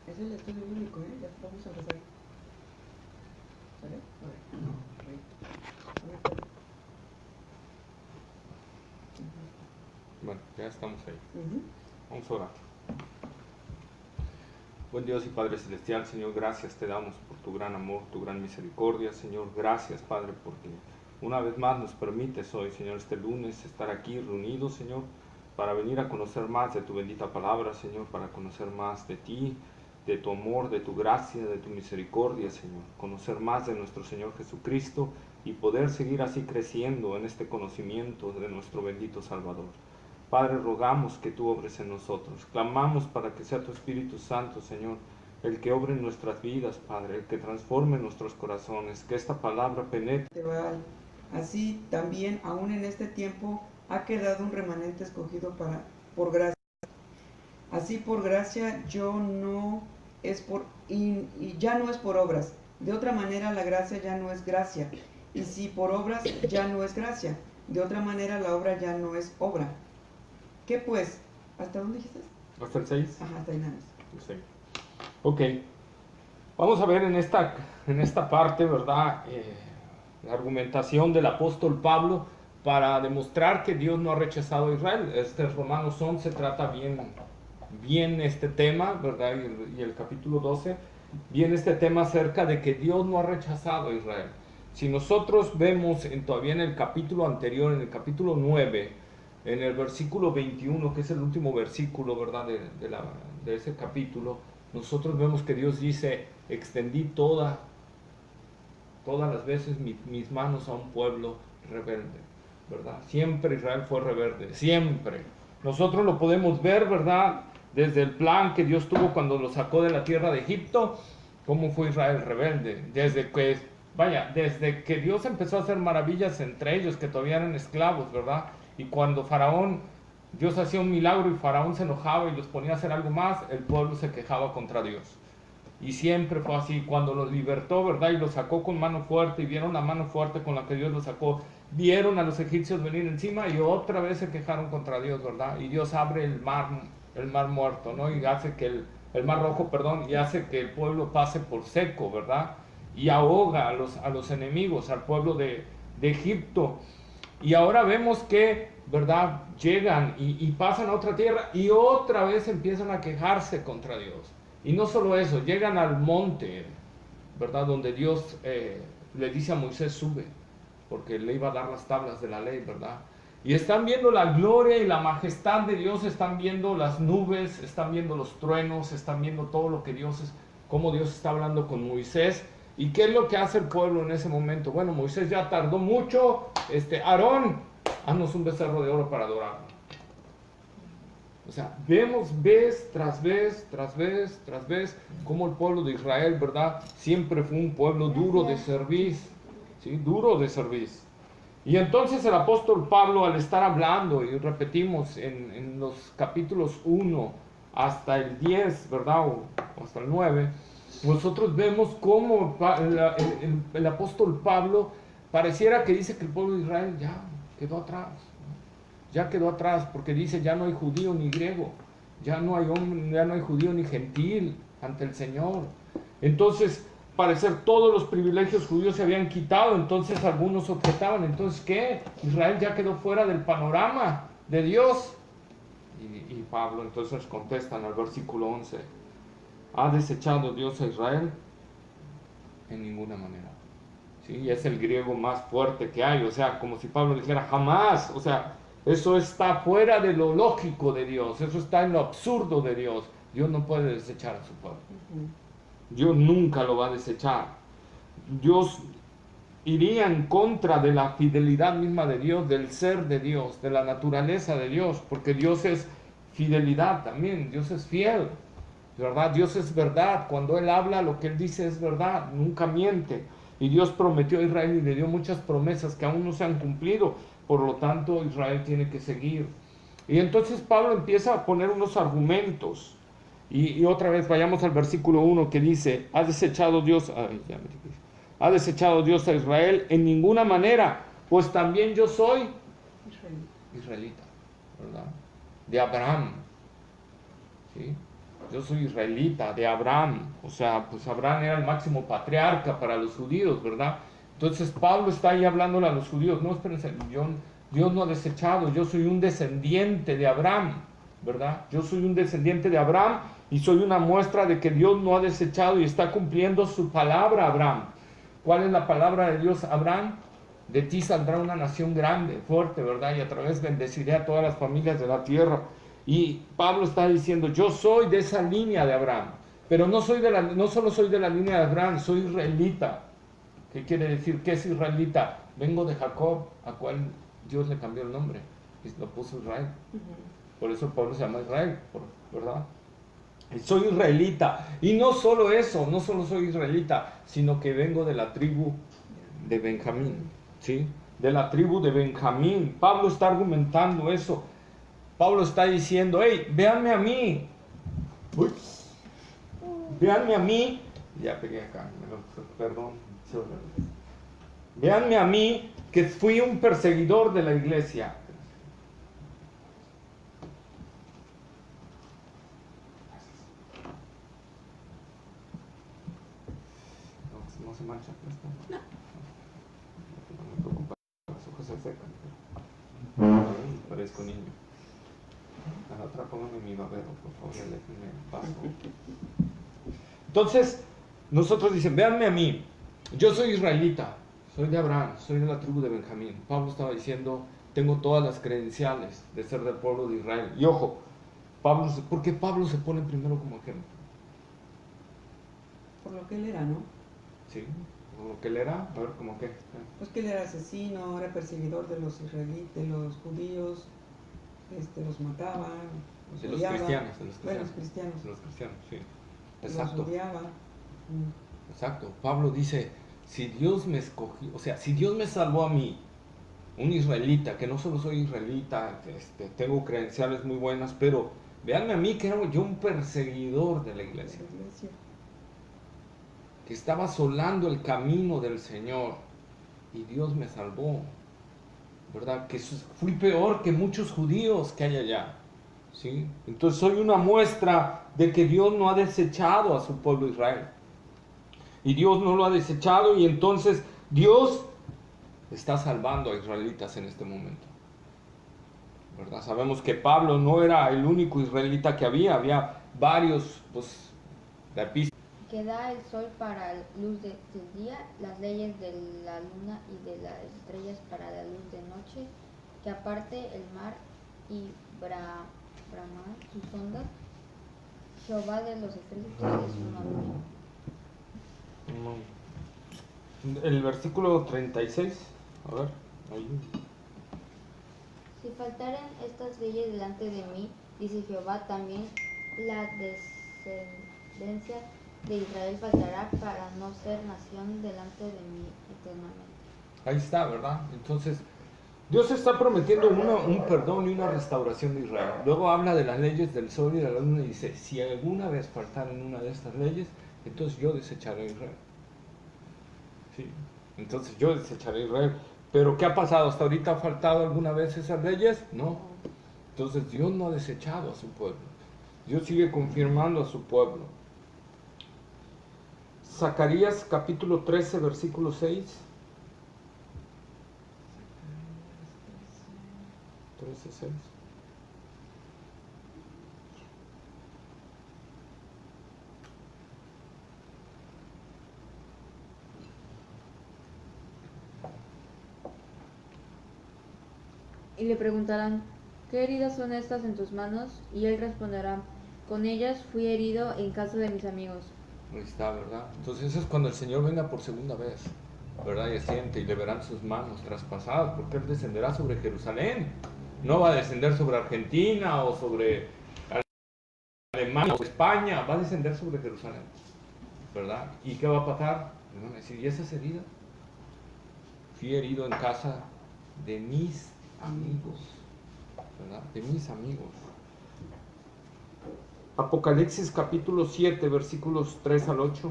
es el estudio bíblico, ya vamos a empezar. ¿Sale? Bueno, ya estamos ahí. Vamos a orar. Buen Dios y Padre Celestial, Señor, gracias te damos por tu gran amor, tu gran misericordia, Señor. Gracias, Padre, porque una vez más nos permites hoy, Señor, este lunes, estar aquí reunidos, Señor, para venir a conocer más de tu bendita palabra, Señor, para conocer más de ti, de tu amor, de tu gracia, de tu misericordia, Señor. Conocer más de nuestro Señor Jesucristo y poder seguir así creciendo en este conocimiento de nuestro bendito Salvador. Padre, rogamos que tú obres en nosotros. Clamamos para que sea tu Espíritu Santo, Señor, el que obre en nuestras vidas, Padre, el que transforme nuestros corazones, que esta palabra penetre. Así también, aún en este tiempo, ha quedado un remanente escogido por gracia. Así por gracia ya no es por obras. De otra manera la gracia ya no es gracia. Y si por obras ya no es gracia. De otra manera la obra ya no es obra. ¿Qué pues? ¿Hasta dónde dijiste? ¿Hasta el 6? Ajá, hasta ahí nada más. Sí. Ok. Vamos a ver en esta parte, ¿verdad? La argumentación del apóstol Pablo para demostrar que Dios no ha rechazado a Israel. Romanos 11 trata bien este tema, ¿verdad? Y el capítulo 12, bien este tema acerca de que Dios no ha rechazado a Israel. Si nosotros vemos todavía en el capítulo anterior, en el capítulo 9, en el versículo 21, que es el último versículo, ¿verdad? de ese capítulo, nosotros vemos que Dios dice, extendí todas las veces mis manos a un pueblo rebelde, ¿verdad? Siempre Israel fue rebelde, siempre. Nosotros lo podemos ver, ¿verdad? Desde el plan que Dios tuvo cuando lo sacó de la tierra de Egipto, cómo fue Israel rebelde, desde que Dios empezó a hacer maravillas entre ellos, que todavía eran esclavos, ¿verdad? Y cuando Dios hacía un milagro y Faraón se enojaba y los ponía a hacer algo más, el pueblo se quejaba contra Dios. Y siempre fue así. Cuando los libertó, ¿verdad? Y los sacó con mano fuerte, y vieron la mano fuerte con la que Dios los sacó, vieron a los egipcios venir encima y otra vez se quejaron contra Dios, ¿verdad? Y Dios abre el mar muerto, ¿no? Y hace que el mar rojo, perdón, y hace que el pueblo pase por seco, ¿verdad? Y ahoga a los enemigos, al pueblo de Egipto. Y ahora vemos que, ¿verdad? Llegan y pasan a otra tierra y otra vez empiezan a quejarse contra Dios. Y no solo eso, llegan al monte, ¿verdad? Donde Dios le dice a Moisés, sube, porque le iba a dar las tablas de la ley, ¿verdad? Y están viendo la gloria y la majestad de Dios, están viendo las nubes, están viendo los truenos, están viendo todo lo que cómo Dios está hablando con Moisés. ¿Y qué es lo que hace el pueblo en ese momento? Bueno, Moisés ya tardó mucho. Aarón, haznos un becerro de oro para adorarlo. O sea, vemos vez tras vez, cómo el pueblo de Israel, ¿verdad? Siempre fue un pueblo duro de servicio, ¿sí? Duro de servicio. Y entonces el apóstol Pablo, al estar hablando, y repetimos en los capítulos 1 hasta el 10, ¿verdad? O hasta el 9, nosotros vemos cómo el apóstol Pablo pareciera que dice que el pueblo de Israel ya quedó atrás. Ya quedó atrás, porque dice, ya no hay judío ni griego, ya no hay judío ni gentil ante el Señor. Entonces, parecer todos los privilegios judíos se habían quitado. Entonces algunos objetaban, entonces ¿qué? Israel ya quedó fuera del panorama de Dios. Y Pablo entonces contesta en el versículo 11, ¿ha desechado Dios a Israel? En ninguna manera. ¿Sí? Y es el griego más fuerte que hay, o sea, como si Pablo dijera, jamás, o sea, eso está fuera de lo lógico de Dios, eso está en lo absurdo de Dios. Dios no puede desechar a su pueblo. Dios nunca lo va a desechar. Dios iría en contra de la fidelidad misma de Dios, del ser de Dios, de la naturaleza de Dios, porque Dios es fidelidad también, Dios es fiel, ¿verdad? Dios es verdad, cuando Él habla lo que Él dice es verdad, nunca miente. Y Dios prometió a Israel y le dio muchas promesas que aún no se han cumplido. Por lo tanto, Israel tiene que seguir. Y entonces Pablo empieza a poner unos argumentos. Y otra vez vayamos al versículo 1 que dice, ¿ha desechado Dios a Israel? En ninguna manera, pues también yo soy israelita, ¿verdad? De Abraham. ¿Sí? yo soy israelita, de Abraham. O sea, pues Abraham era el máximo patriarca para los judíos, ¿verdad? Entonces Pablo está ahí hablándole a los judíos, no, espérense, Dios no ha desechado, yo soy un descendiente de Abraham, ¿verdad? Yo soy un descendiente de Abraham y soy una muestra de que Dios no ha desechado y está cumpliendo su palabra a Abraham. ¿Cuál es la palabra de Dios a Abraham? De ti saldrá una nación grande, fuerte, ¿verdad? Y a través bendeciré a todas las familias de la tierra. Y Pablo está diciendo, yo soy de esa línea de Abraham, pero no solo soy de la línea de Abraham, soy israelita. ¿Qué quiere decir? ¿Qué es israelita? Vengo de Jacob, a cual Dios le cambió el nombre y lo puso Israel. Por eso Pablo se llama Israel, ¿verdad? Y soy israelita. Y no solo eso, no solo soy israelita, sino que vengo de la tribu de Benjamín, ¿sí? De la tribu de Benjamín. Pablo está argumentando eso. Pablo está diciendo, hey, véanme a mí. Uy. Véanme a mí. Ya pegué acá, perdón. Véanme a mí, que fui un perseguidor de la iglesia. No se mancha esto. No me preocupa, las hojas se secan. Parezco niño. A la otra póngame mi babero, por favor, déjenme paso. Entonces, nosotros dicen, véanme a mí, yo soy israelita, soy de Abraham, soy de la tribu de Benjamín. Pablo estaba diciendo, tengo todas las credenciales de ser del pueblo de Israel. Y ojo, ¿por qué Pablo se pone primero como ejemplo? Por lo que él era, ¿no? Sí, por lo que él era, a ver, ¿cómo qué? Pues que él era asesino, era perseguidor de los israelitas, de los judíos, los mataba, De los los cristianos, Bueno, los cristianos. De los cristianos, sí. Los Exacto. odiaba. Exacto. Pablo dice, si Dios me escogió, o sea, si Dios me salvó a mí, un israelita, que no solo soy israelita, tengo credenciales muy buenas, pero véanme a mí que era yo un perseguidor de la iglesia, que estaba asolando el camino del Señor y Dios me salvó, ¿verdad? Que fui peor que muchos judíos que hay allá, ¿sí? Entonces soy una muestra de que Dios no ha desechado a su pueblo Israel. Y Dios no lo ha desechado y entonces Dios está salvando a israelitas en este momento, ¿verdad? Sabemos que Pablo no era el único israelita que había varios, pues, la epístola. Que da el sol para luz del día, las leyes de la luna y de las estrellas para la luz de noche, que aparte el mar y Brahma sus ondas, Jehová de los ejércitos es su nombre. El versículo 36, a ver, ahí. Si faltaren estas leyes delante de mí, dice Jehová, también la descendencia de Israel faltará para no ser nación delante de mí eternamente. Ahí está, ¿verdad? Entonces, Dios está prometiendo un perdón y una restauración de Israel. Luego habla de las leyes del sol y de la luna y dice, si alguna vez faltaran una de estas leyes, entonces yo desecharé a Israel. Sí, entonces yo desecharé a Israel. Pero ¿qué ha pasado? ¿Hasta ahorita ha faltado alguna vez esas leyes? No. Entonces Dios no ha desechado a su pueblo. Dios sigue confirmando a su pueblo. Zacarías capítulo 13, versículo 6. 13:6. Y le preguntarán, ¿qué heridas son estas en tus manos? Y él responderá, con ellas fui herido en casa de mis amigos. Ahí está, ¿verdad? Entonces eso es cuando el Señor venga por segunda vez, ¿verdad? Y siente y le verán sus manos traspasadas, porque Él descenderá sobre Jerusalén. No va a descender sobre Argentina o sobre Alemania o España, va a descender sobre Jerusalén, ¿verdad? ¿Y qué va a pasar? Le van a decir, ¿y esas heridas? Fui herido en casa de mis amigos, ¿verdad? De mis amigos. Apocalipsis capítulo 7, versículos 3 al 8.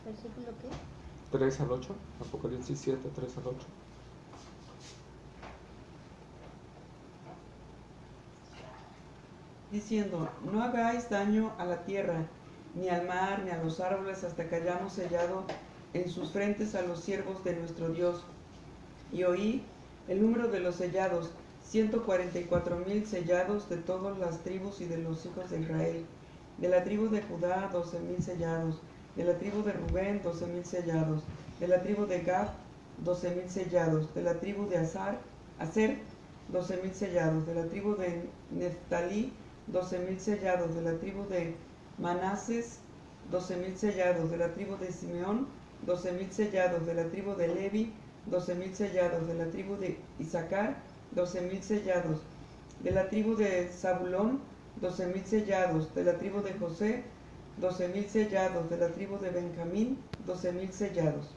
¿Versículo qué? 3 al 8. Apocalipsis 7, 3 al 8. diciendo: no hagáis daño a la tierra, ni al mar, ni a los árboles, hasta que hayamos sellado en sus frentes a los siervos de nuestro Dios. Y oí el número de los sellados, 144,000 sellados de todas las tribus y de los hijos de Israel. De la tribu de Judá, 12,000 sellados. De la tribu de Rubén, 12,000 sellados. De la tribu de Gad, 12,000 sellados. De la tribu de Aser, 12,000 sellados. De la tribu de Neftalí, 12,000 sellados. De la tribu de Manases, 12,000 sellados. De la tribu de Simeón, 12,000 sellados. De la tribu de Levi, 12,000 sellados. De la tribu de Isaacar, 12,000 sellados. De la tribu de Zabulón, 12,000 sellados. De la tribu de José, 12,000 sellados. De la tribu de Benjamín, 12,000 sellados.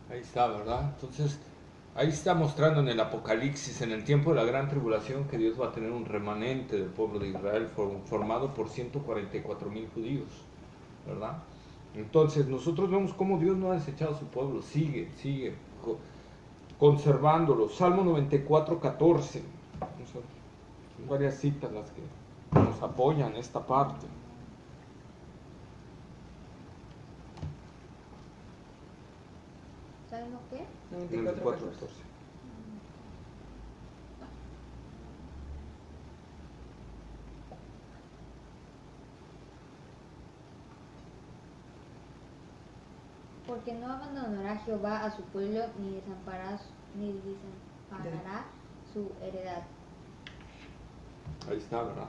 Ahí está, ¿verdad? Entonces, ahí está mostrando en el Apocalipsis, en el tiempo de la gran tribulación, que Dios va a tener un remanente del pueblo de Israel formado por 144,000 judíos, ¿verdad? Entonces, nosotros vemos cómo Dios no ha desechado a su pueblo, sigue conservándolo. Salmo 94:14. Son varias citas las que nos apoyan esta parte. ¿Salmo qué? 94:14. Porque no abandonará Jehová a su pueblo, ni desamparará su heredad. Ahí está, ¿verdad?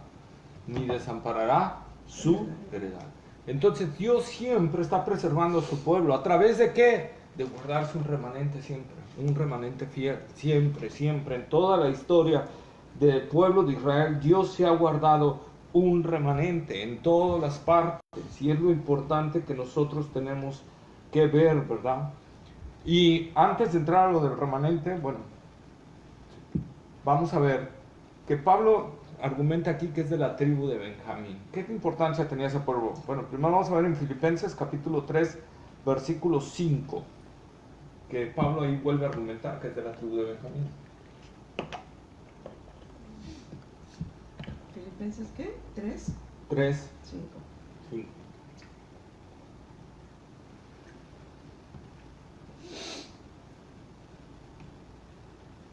Ni desamparará su heredad. Entonces Dios siempre está preservando a su pueblo. ¿A través de qué? De guardarse un remanente siempre. Un remanente fiel. Siempre, siempre. En toda la historia del pueblo de Israel, Dios se ha guardado un remanente en todas las partes. Y es lo importante que nosotros tenemos que ver, ¿verdad? Y antes de entrar a lo del remanente, bueno, vamos a ver que Pablo argumenta aquí que es de la tribu de Benjamín. ¿Qué importancia tenía ese pueblo? Bueno, primero vamos a ver en Filipenses capítulo 3, versículo 5, que Pablo ahí vuelve a argumentar que es de la tribu de Benjamín. ¿Filipenses qué? ¿3? 3, 5. 5.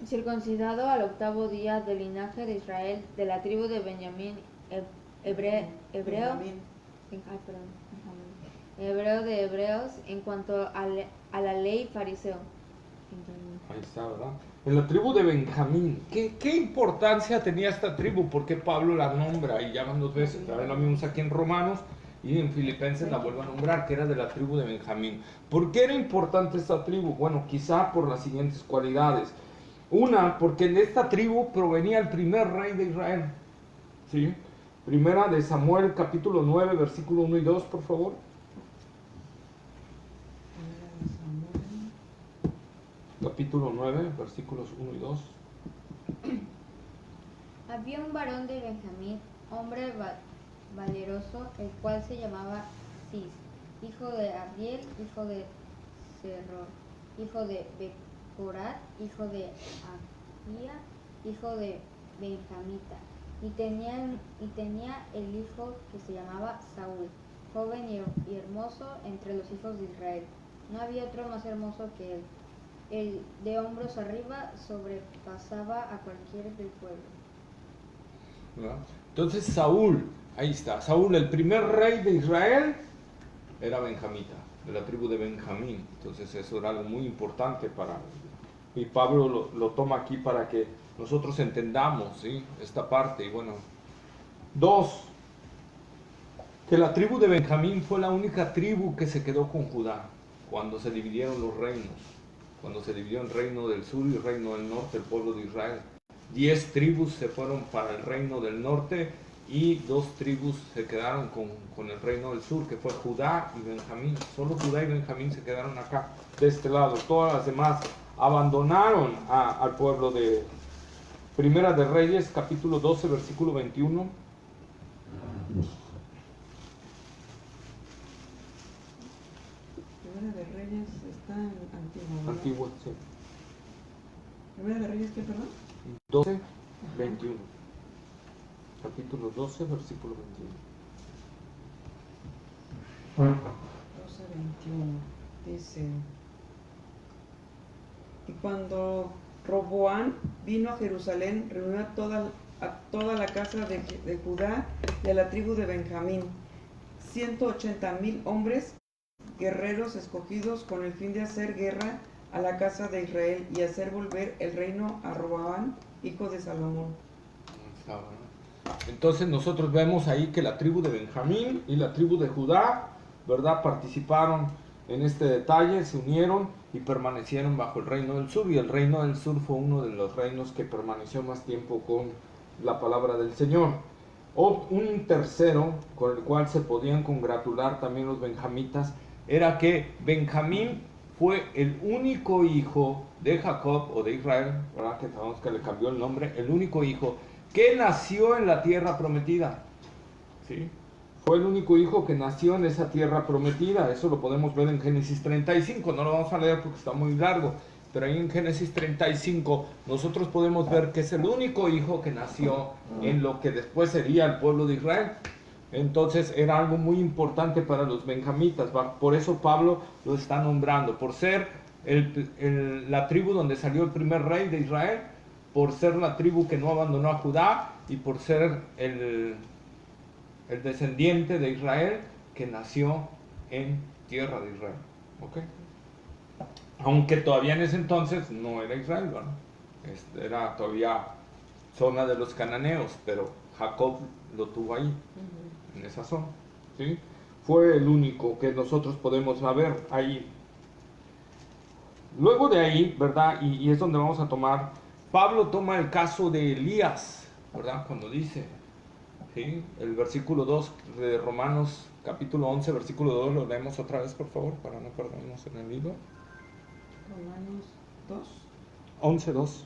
Circuncidado al 8º día del linaje de Israel, de la tribu de Benjamín, hebreo de hebreos, en cuanto a la ley fariseo. Ahí está, ¿verdad? En la tribu de Benjamín. ¿Qué importancia tenía esta tribu? Porque Pablo la nombra y ya van dos veces. Ahora la vimos aquí en Romanos y en Filipenses la vuelve a nombrar, que era de la tribu de Benjamín. ¿Por qué era importante esta tribu? Bueno, quizá por las siguientes cualidades. Una, porque de esta tribu provenía el primer rey de Israel. ¿Sí? Primera de Samuel, capítulo 9, versículo 1 y 2, por favor. Capítulo 9, versículos 1 y 2. Había un varón de Benjamín, hombre valeroso, el cual se llamaba Cis, hijo de Abiel, hijo de Seror, hijo de Becorat, hijo de Abía, hijo de Benjamita, y tenía el hijo que se llamaba Saúl, joven y hermoso entre los hijos de Israel. No había otro más hermoso que él. El de hombros arriba sobrepasaba a cualquiera del pueblo. ¿Verdad? Entonces Saúl, ahí está, Saúl, el primer rey de Israel, era benjamita, de la tribu de Benjamín. Entonces eso era algo muy importante para... Y Pablo lo toma aquí para que nosotros entendamos, ¿sí?, esta parte. Y bueno, 2, que la tribu de Benjamín fue la única tribu que se quedó con Judá cuando se dividieron los reinos. Cuando se dividió el reino del sur y el reino del norte, el pueblo de Israel. 10 tribus se fueron para el reino del norte y 2 tribus se quedaron con el reino del sur, que fue Judá y Benjamín. Solo Judá y Benjamín se quedaron acá, de este lado. Todas las demás abandonaron al pueblo de Primera de Reyes, capítulo 12, versículo 21. Primera de Reyes está en Antiguo, ¿verdad? Antiguo, sí. Primera de Reyes, ¿qué, perdón? 12, 21. capítulo 12, versículo 21. 12:21 dice: y cuando Roboán vino a Jerusalén, reunió a toda la casa de Judá y a la tribu de Benjamín, 180,000 hombres, guerreros escogidos con el fin de hacer guerra a la casa de Israel y hacer volver el reino a Roboán, hijo de Salomón. Entonces nosotros vemos ahí que la tribu de Benjamín y la tribu de Judá, ¿verdad?, participaron en este detalle, se unieron y permanecieron bajo el reino del sur, y el reino del sur fue uno de los reinos que permaneció más tiempo con la palabra del Señor. Un tercero con el cual se podían congratular también los benjamitas era que Benjamín fue el único hijo de Jacob o de Israel, ¿verdad?, que sabemos que le cambió el nombre, el único hijo que nació en la tierra prometida, ¿sí? Fue el único hijo que nació en esa tierra prometida. Eso lo podemos ver en Génesis 35. No lo vamos a leer porque está muy largo, pero ahí en Génesis 35 nosotros podemos ver que es el único hijo que nació en lo que después sería el pueblo de Israel. Entonces era algo muy importante para los benjamitas. Por eso Pablo lo está nombrando, por ser la tribu donde salió el primer rey de Israel, por ser la tribu que no abandonó a Judá y por ser el descendiente de Israel que nació en tierra de Israel. ¿Ok? Aunque todavía en ese entonces no era Israel, ¿verdad? Era todavía zona de los cananeos, pero Jacob lo tuvo ahí, en esa zona, ¿sí? Fue el único que nosotros podemos ver ahí. Luego de ahí, ¿verdad? Y es donde vamos a tomar, Pablo toma el caso de Elías, ¿verdad? Cuando dice, ¿sí?, el versículo 2 de Romanos, capítulo 11, versículo 2, lo leemos otra vez, por favor, para no perdernos en el libro. Romanos 2. 11:2. 11:2.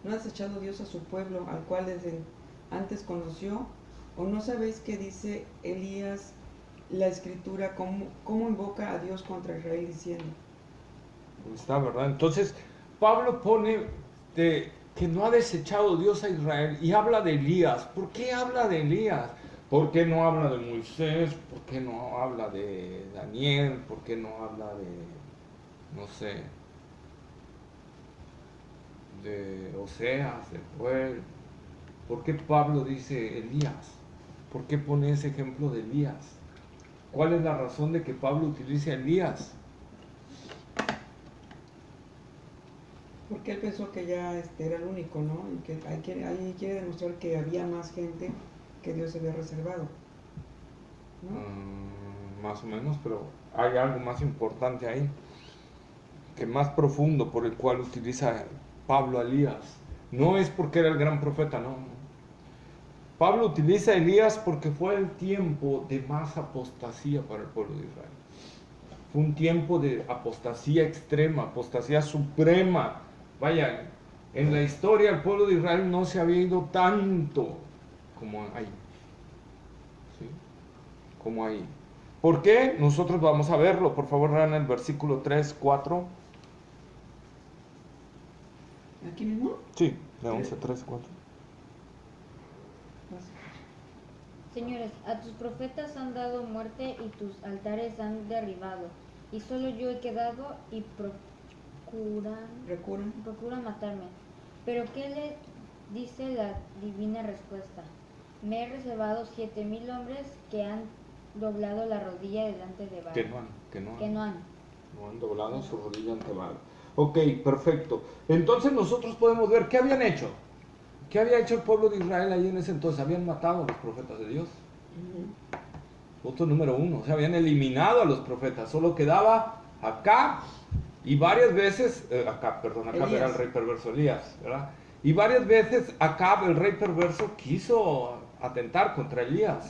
¿No ha desechado Dios a su pueblo, al cual desde antes conoció? ¿O no sabéis que dice Elías la escritura, cómo invoca a Dios contra Israel diciendo? Está, ¿verdad? Entonces, Pablo pone que no ha desechado Dios a Israel y habla de Elías. ¿Por qué habla de Elías? ¿Por qué no habla de Moisés? ¿Por qué no habla de Daniel? ¿Por qué no habla de, no sé, de Oseas, de Joel? ¿Por qué Pablo dice Elías? ¿Por qué pone ese ejemplo de Elías? ¿Cuál es la razón de que Pablo utilice a Elías? Porque él pensó que ya era el único, ¿no? Y que ahí quiere demostrar que había más gente que Dios había reservado, ¿no? Más o menos, pero hay algo más importante ahí, que más profundo, por el cual utiliza Pablo a Elías. No es porque era el gran profeta, no. Pablo utiliza a Elías porque fue el tiempo de más apostasía para el pueblo de Israel. Fue un tiempo de apostasía extrema, apostasía suprema. Vaya, en la historia el pueblo de Israel no se había ido tanto como ahí. ¿Sí? Como ahí. ¿Por qué? Nosotros vamos a verlo. Por favor, lean el versículo 3, 4. ¿Aquí mismo? Sí, de 11, 3, 4. Señores, a tus profetas han dado muerte y tus altares han derribado, y solo yo he quedado y procuran matarme. Pero ¿qué le dice la divina respuesta? Me he reservado 7,000 hombres que han doblado la rodilla delante de Baal. Que no han doblado su rodilla ante Baal. Ok, perfecto. Entonces nosotros podemos ver qué habían hecho. ¿Qué había hecho el pueblo de Israel ahí en ese entonces? Habían matado a los profetas de Dios. Punto número 1. Se habían eliminado a los profetas. Solo quedaba Acab y varias veces, Acab era el rey perverso, Elías, ¿verdad? Y varias veces Acab, el rey perverso, quiso atentar contra Elías,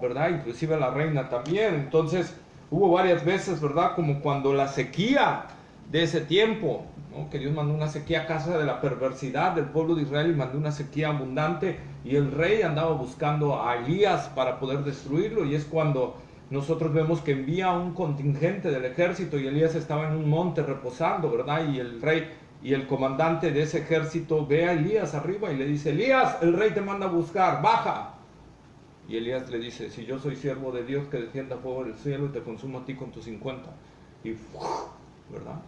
¿verdad? Inclusive la reina también. Entonces hubo varias veces, ¿verdad? Como cuando la sequía de ese tiempo, ¿no? Que Dios mandó una sequía a causa de la perversidad del pueblo de Israel y mandó una sequía abundante y el rey andaba buscando a Elías para poder destruirlo, y es cuando nosotros vemos que envía un contingente del ejército y Elías estaba en un monte reposando, ¿verdad? Y el rey y el comandante de ese ejército ve a Elías arriba y le dice, Elías, el rey te manda a buscar, baja. Y Elías le dice, si yo soy siervo de Dios, que descienda fuego del cielo y te consuma a ti con tus 50. Y, ¿verdad?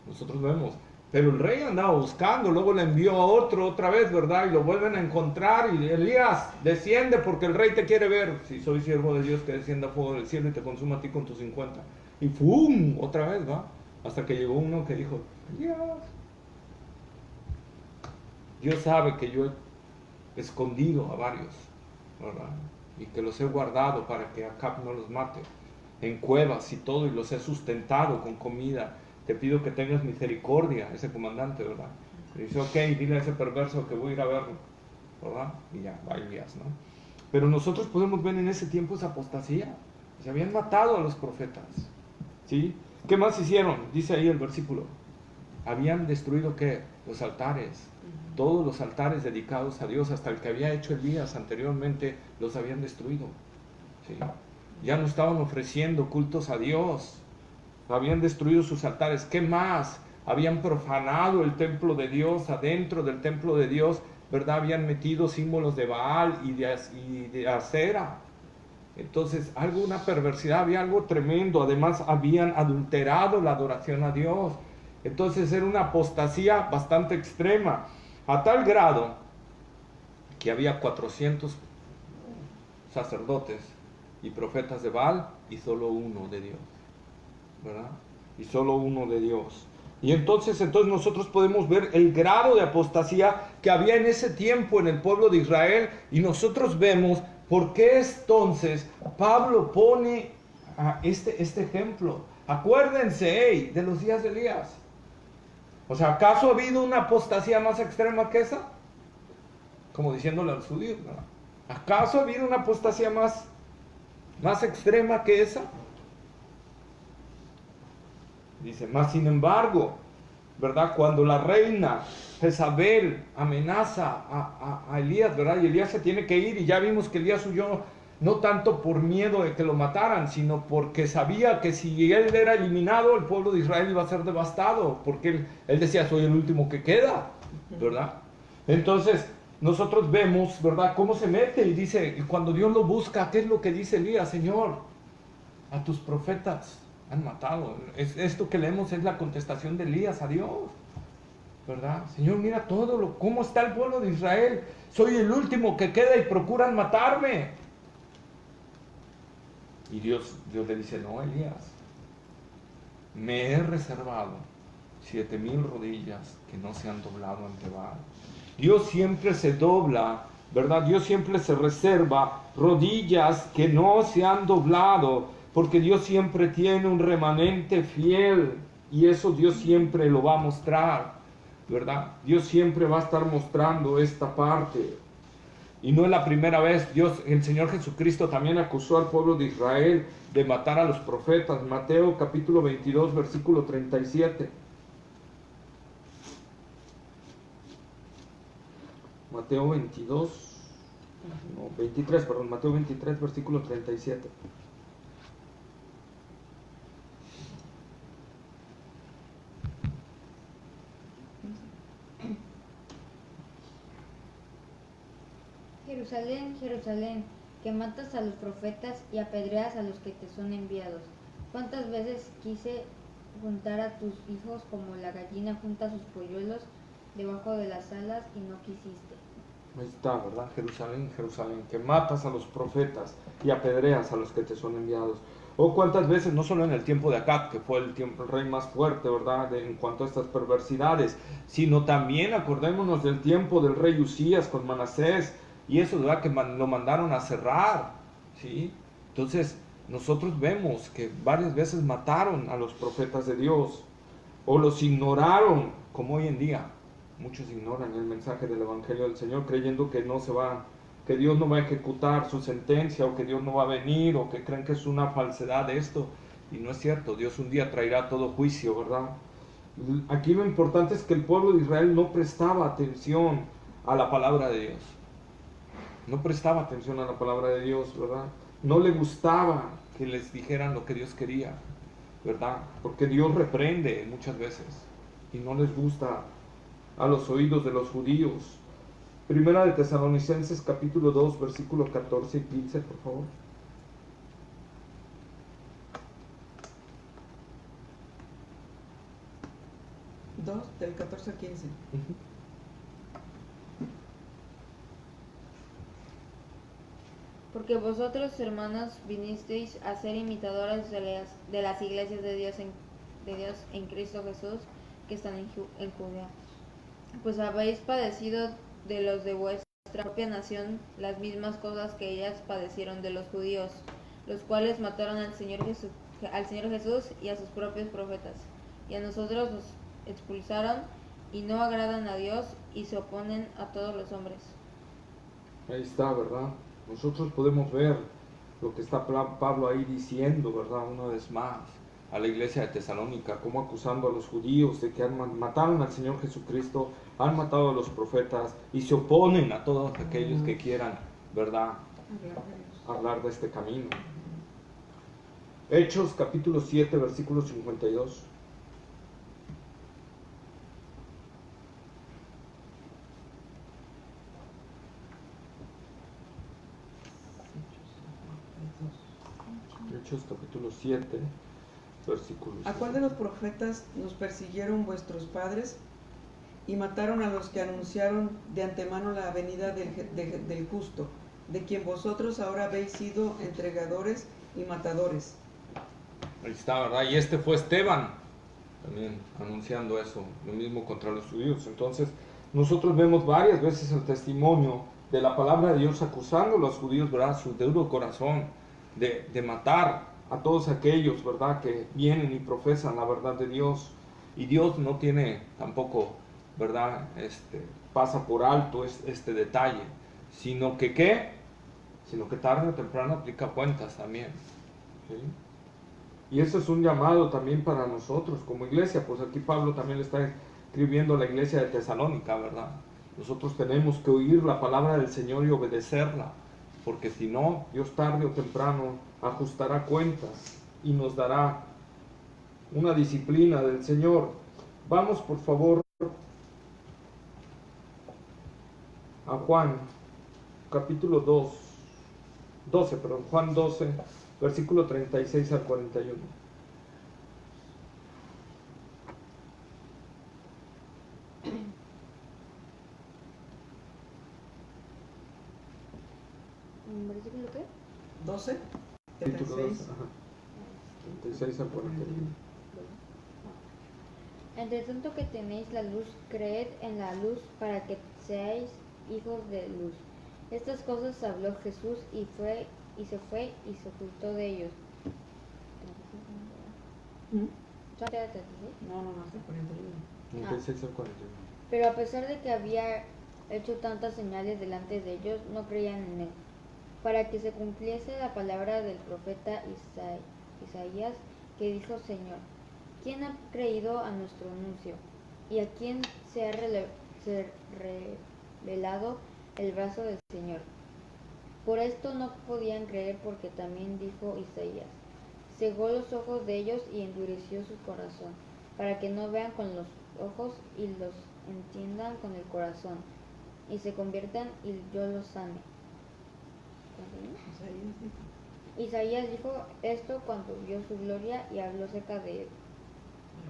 Nosotros vemos. Pero el rey andaba buscando, luego le envió a otro otra vez, ¿verdad? Y lo vuelven a encontrar y Elías, desciende porque el rey te quiere ver. Si soy siervo de Dios, que descienda fuego del cielo y te consuma a ti con tus 50. Y ¡fum! Otra vez, ¿va? Hasta que llegó uno que dijo, Elías, Dios sabe que yo he escondido a varios, ¿verdad? Y que los he guardado para que Acab no los mate, en cuevas y todo, y los he sustentado con comida. Te pido que tengas misericordia, ese comandante, ¿verdad? Y dice, ok, dile a ese perverso que voy a ir a verlo, ¿verdad? Y ya, va Elías, ¿no? Pero nosotros podemos ver en ese tiempo esa apostasía. Se habían matado a los profetas, ¿sí? ¿Qué más hicieron? Dice ahí el versículo. Habían destruido, ¿qué? Los altares. Todos los altares dedicados a Dios, hasta el que había hecho Elías anteriormente, los habían destruido, ¿sí? Ya no estaban ofreciendo cultos a Dios. Habían destruido sus altares. ¿Qué más? Habían profanado el templo de Dios. Adentro del templo de Dios, ¿verdad? Habían metido símbolos de Baal y de Acera. Entonces, una perversidad, había algo tremendo. Además, habían adulterado la adoración a Dios. Entonces, era una apostasía bastante extrema. A tal grado que había 400 sacerdotes y profetas de Baal y solo uno de Dios, ¿verdad? Y solo uno de Dios. Y entonces nosotros podemos ver el grado de apostasía que había en ese tiempo en el pueblo de Israel, y nosotros vemos por qué entonces Pablo pone este ejemplo. Acuérdense, de los días de Elías. O sea, ¿acaso ha habido una apostasía más extrema que esa? Como diciéndole a los judíos, ¿verdad? ¿Acaso ha habido una apostasía más extrema que esa? Dice, más sin embargo, ¿verdad? Cuando la reina Jezabel amenaza a Elías, ¿verdad? Y Elías se tiene que ir, y ya vimos que Elías huyó no tanto por miedo de que lo mataran, sino porque sabía que si él era eliminado, el pueblo de Israel iba a ser devastado, porque él decía, soy el último que queda, ¿verdad? Entonces, nosotros vemos, ¿verdad?, cómo se mete y dice, cuando Dios lo busca, ¿qué es lo que dice Elías? Señor, a tus profetas han matado. Esto que leemos es la contestación de Elías a Dios, ¿verdad? Señor, mira cómo está el pueblo de Israel. Soy el último que queda y procuran matarme. Y Dios le dice, no, Elías, me he reservado 7,000 rodillas que no se han doblado ante Baal. Dios siempre se dobla, ¿verdad? Dios siempre se reserva rodillas que no se han doblado, porque Dios siempre tiene un remanente fiel, y eso Dios siempre lo va a mostrar, ¿verdad? Dios siempre va a estar mostrando esta parte. Y no es la primera vez. El Señor Jesucristo también acusó al pueblo de Israel de matar a los profetas. Mateo capítulo 22, versículo 37. Mateo 23, versículo 37. Jerusalén, Jerusalén, que matas a los profetas y apedreas a los que te son enviados. ¿Cuántas veces quise juntar a tus hijos como la gallina junta sus polluelos debajo de las alas y no quisiste? Ahí está, ¿verdad? Jerusalén, Jerusalén, que matas a los profetas y apedreas a los que te son enviados. O cuántas veces, no solo en el tiempo de Acab, que fue el rey más fuerte, ¿verdad?, en cuanto a estas perversidades, sino también acordémonos del tiempo del rey Usías con Manasés, y eso, ¿verdad?, que lo mandaron a cerrar, ¿sí? Entonces, nosotros vemos que varias veces mataron a los profetas de Dios, o los ignoraron, como hoy en día. Muchos ignoran el mensaje del Evangelio del Señor, creyendo que que Dios no va a ejecutar su sentencia, o que Dios no va a venir, o que creen que es una falsedad esto, y no es cierto. Dios un día traerá todo juicio, ¿verdad? Aquí lo importante es que el pueblo de Israel no prestaba atención a la palabra de Dios. No prestaba atención a la palabra de Dios, ¿verdad? No le gustaba. que les dijeran lo que Dios quería, ¿verdad? Porque Dios reprende muchas veces y no les gusta a los oídos de los judíos. Primera de Tesalonicenses capítulo 2, versículos 14 y 15, por favor. Del 14 al 15. Porque vosotros, hermanos, vinisteis a ser imitadores de las iglesias de Dios en Cristo Jesús que están en Judea. Pues habéis padecido de los de vuestra propia nación las mismas cosas que ellas padecieron de los judíos, los cuales mataron al Señor Jesús y a sus propios profetas. Y a nosotros nos expulsaron y no agradan a Dios y se oponen a todos los hombres. Ahí está, ¿verdad? Nosotros podemos ver lo que está Pablo ahí diciendo, ¿verdad? Una vez más a la iglesia de Tesalónica, como acusando a los judíos de que mataron al Señor Jesucristo, han matado a los profetas y se oponen a todos aquellos que quieran, ¿verdad?, hablar de este camino. Hechos capítulo 7, versículo 52. Hechos capítulo 7, versículo 7. ¿A cuál de los profetas nos persiguieron vuestros padres y mataron a los que anunciaron de antemano la venida del justo, de quien vosotros ahora habéis sido entregadores y matadores? Ahí está, ¿verdad? Y este fue Esteban, también anunciando eso, lo mismo contra los judíos. Entonces, nosotros vemos varias veces el testimonio de la palabra de Dios acusando a los judíos, ¿verdad?, su duro corazón de matar a todos aquellos, ¿verdad?, que vienen y profesan la verdad de Dios. Y Dios no tiene tampoco, ¿verdad?, pasa por alto este detalle, sino que ¿qué? Sino que tarde o temprano aplica cuentas también, ¿sí? Y eso es un llamado también para nosotros como iglesia. Pues aquí Pablo también le está escribiendo a la iglesia de Tesalónica, ¿verdad? Nosotros tenemos que oír la palabra del Señor y obedecerla, porque si no, Dios tarde o temprano ajustará cuentas y nos dará una disciplina del Señor. Vamos por favor a Juan capítulo 12, Juan 12, versículo 36 al 41. ¿Versículo qué? 12, Capítulo 36. 12, 36 al 41. Entre tanto que tenéis la luz, creed en la luz para que seáis hijos de luz. Estas cosas habló Jesús y se fue y se ocultó de ellos. No, hasta 41. 36 al 41. Pero a pesar de que había hecho tantas señales delante de ellos, no creían en él. Para que se cumpliese la palabra del profeta Isaías, que dijo: Señor, ¿quién ha creído a nuestro anuncio? ¿Y a quién se ha revelado el brazo del Señor? Por esto no podían creer, porque también dijo Isaías: cegó los ojos de ellos y endureció su corazón, para que no vean con los ojos y los entiendan con el corazón, y se conviertan y yo los sane. Isaías dijo esto cuando vio su gloria y habló cerca de él.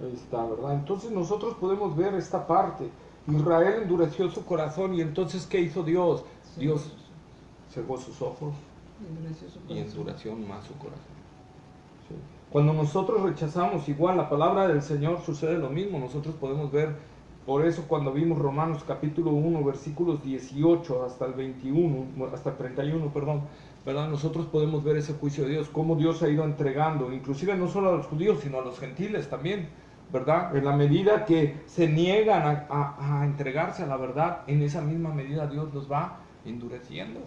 Ahí está, ¿verdad? Entonces nosotros podemos ver esta parte. Israel endureció su corazón y entonces ¿qué hizo Dios? Dios cegó sus ojos y endureció más su corazón. Sí. Cuando nosotros rechazamos igual la palabra del Señor, sucede lo mismo. Nosotros podemos ver, por eso cuando vimos Romanos capítulo 1, versículos 18 hasta el 21, hasta el 31, perdón, ¿verdad? Nosotros podemos ver ese juicio de Dios, cómo Dios ha ido entregando, inclusive no solo a los judíos, sino a los gentiles también, ¿verdad? En la medida que se niegan a entregarse a la verdad, en esa misma medida Dios los va endureciendo.